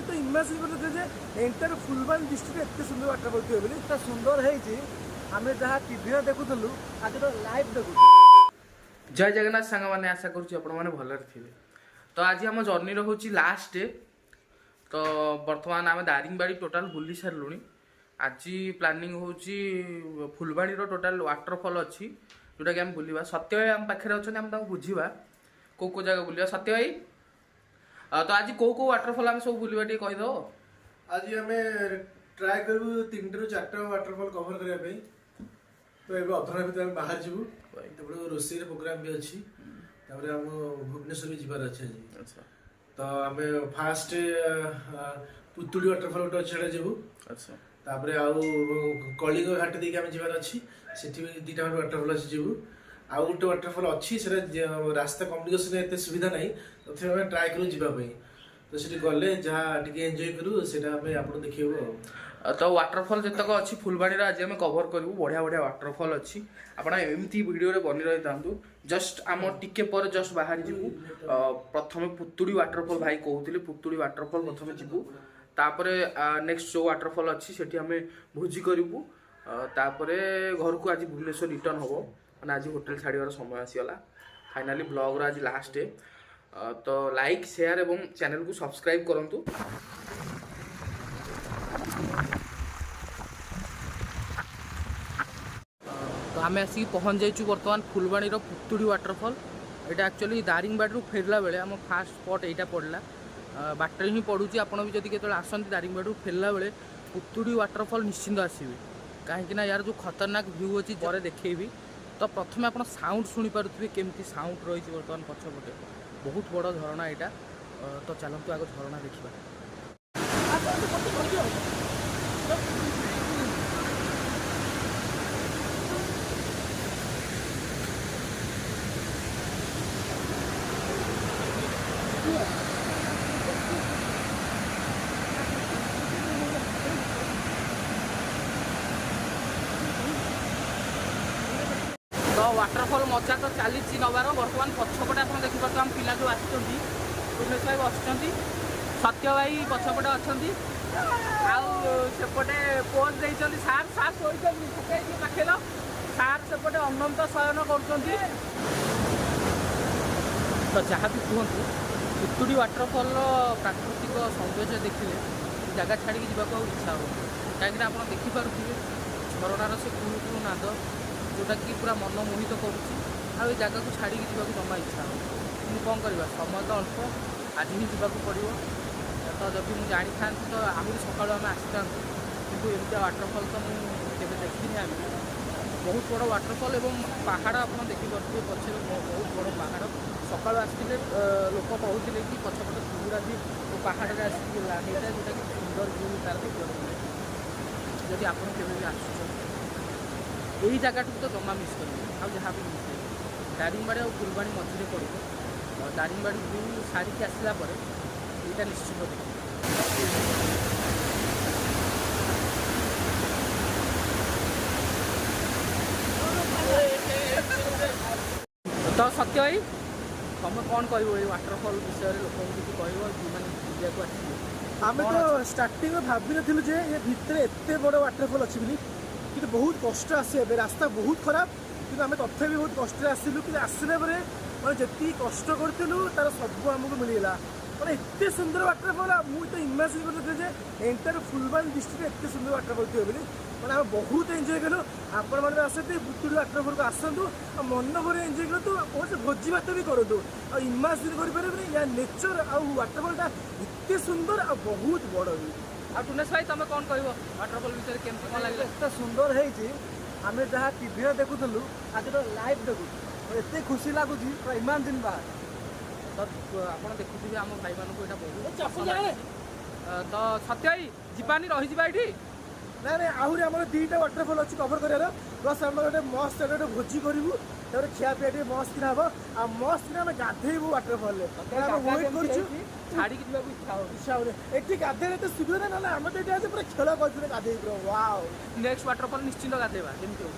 मुझे तो इमेजिन करते जे एंटायर फुलबाणी डिस्ट्रिक्ट एत सुंदर वाटरफॉल थे बोली तो सुंदर है आम जहाँ टीवी देखुलु आज तो लाइव देखु। जय जगन्नाथ सांग मैंने आशा करुँचे भलरे थे। तो आज आम जर्नी रोचे लास्ट डे। तो बर्तमान आम दारिंगबाड़ी टोटाल बुली सारूँ। आज प्लानिंग होची फुलबाणी टोटाल वाटरफॉल अच्छी जोटा कि आम बुलवा। सत्य भाई आम पाखे अच्छा आम बुझा कौ कौ जगह बुलवा। सत्य भाई तो आज कौ कौ वाटरफॉल आम सब बुलवा टे कहीद। आज आम ट्राए करूँ 3 ରୁ 4टा वाटरफॉल कवर करने। तो ये अधना भर बाहर जीवु रोषे प्रोग्राम भी अच्छी आम भुवनेश्वर भी जीवार अच्छे। तो आम फास्ट पुतुड़ी वाटरफॉल गोटे अच्छे जीवु। अच्छा तापर आउ कलिंग घाट देके आम जीवार अच्छी सेठी 2टा वाटरफॉल अच्छी जीवु। आउ गोटे वाटरफॉल अच्छी से रास्ता कम्युनिकेशन एत सुविधा ना तो ट्राए करूँ जीवाई। तो से गले जहाँ टे एंजॉय करूँ से आप देखिए। तो वाटरफॉल जितक अच्छी फुलबाणी आज आम कवर करूँ। बढ़िया बढ़िया वाटरफॉल अच्छी आपड़ा एमती वीडियो बनी रही था। जस्ट आम टिके पर जस्ट बाहर जीवु। प्रथम पुतुड़ी वाटरफॉल भाई कहते पुतुड़ी वाटरफॉल प्रथम जीवु। तापरे नेक्स्ट जो वाटरफॉल अच्छी सेठी आम भोजी करूँ। तापरे घर को आज भुवनेश्वर रिटर्न हम मैंने आज होटेल छाड़ार समय आसीगला। फाइनाली ब्लॉग आज लास्ट डे। तो लाइक शेयर एवं चैनल को सब्सक्राइब करूँ। तो आम आसिक पहुँच जाइए बर्तमान फुलबाणी पुतुड़ी वाटरफॉल। यहाँ एक्चुअली दारिंगबाड़ी फेरला बेले आम फास्ट स्पॉट यहाँ पड़ला बाटर ही पड़ूँ। आपड़ भी जब के आसती दारिंगबाड़ी फेरला बेले पुतुड़ी वाटरफॉल निश्चिंत आसवे कहीं यार जो खतरनाक व्यू अच्छी पर देखी। तो प्रथम आप साउंड शुणी पारे केमती साउंड रही बर्तमान पछपटे बहुत बड़ झरणा यहाँ। तो चलतु आग झरणा देखा। तो वाटरफॉल मजा तो चली नबार बर्तमान पछपटे आप देखिए आम पिला जो आस भुवनेश्वर भाई बसुँच सत्य भाई पछपटे अच्छा सेपटे पोज देते सार सार शोचे पाखे सार सेपटे अनंत शयन कर। तो जहाँ भी कहतु पुतुड़ी वाटरफॉल प्राकृतिक सौंदर्य देखिले जगह छाड़ी जावाक इच्छा हो कहीं आप देखिपे झरणार से कुहू कुहू नाद जोटा कि पूरा मन मोहित करुँच जगह को छाड़ी जावाक जमा इच्छा हो। कि कौन करवा समय तो अल्प आज ही जावाक पड़ो। तो जब मुझे जानी था तो आहरी सका आम आसी था कि एमती वाटरफॉल तो मुझे देखी आम बहुत बड़ वाटरफॉल एवं पहाड़ आप देखिपे पछे बहुत बड़ पहाड़। सका आसते लोक कहते कि पछपटे पूरा भी पहाड़ आसिक जोटा कि सुंदर व्यू तार देखा मिले। जदि आप यही जगह तो जमा मिस करेंगे आ जहाँ भी मिस करेंगे दारिंगबाड़ी और फुलबाणी मझे पड़ो। दारिंगबाड़ी व्यू सारिकी आसला यहाँ निश्चित देखिए। तो सत्य भाई तुम कौन कह वाटरफॉल विषय लोक कह आम तो स्टार्टिंग भाभी नु जे ये भितर एत बड़ वाटरफॉल अच्छी बोली कि बहुत कष्ट आसे रास्ता बहुत खराब कि आम तथा भी बहुत कष्ट आसलु कि आसला मैंने जी कष्ट करूँ तार सब आमको मिलगला। मैंने एत सुंदर वाटरफॉल मुझे तो इमेजिन करते जे एंटायर फुलबाणी डिस्ट्रिक्ट एत सुंदर वाटरफॉल थे बोली मैंने आम बहुत एंजॉय कलु। आपण मैंने आसते पुतुड़ी वाटरफॉल को आसतु मन भर एंजॉय करूँ और भोजी भात भी करूँ और इमेजिन करें या नेचर आ वाटरफॉलटा एत सुंदर आ बहुत बड़ भी। टुनेश भाई तुम कौन कह वाटरफॉल विषय केमती कौन लगे। एत सुंदर है आम जहाँ टीवी देखुलु आज तो लाइव देखु एत खुशी लगुच पूरा इमेजिन बाहर। तो आप देखुए आम भाई मान बहुत। तो सत्य भाई जीवानी रही ये ना ना आहरी आम 2टा वाटरफॉल अच्छी कवर करार प्लस आम गोटे मस्त गोटे भोजी करूँ खिया पिया टे मस्त किना हम आ मस्त किना गाधेबू वाटरफॉल छाड़ी इच्छा हो ये गाधे तो सुविधा ना आम तो ये पूरा खेल कर गाधे। वाओ नेक्स्ट वाटरफॉल निश्चिंत गाधेबा जमी हो।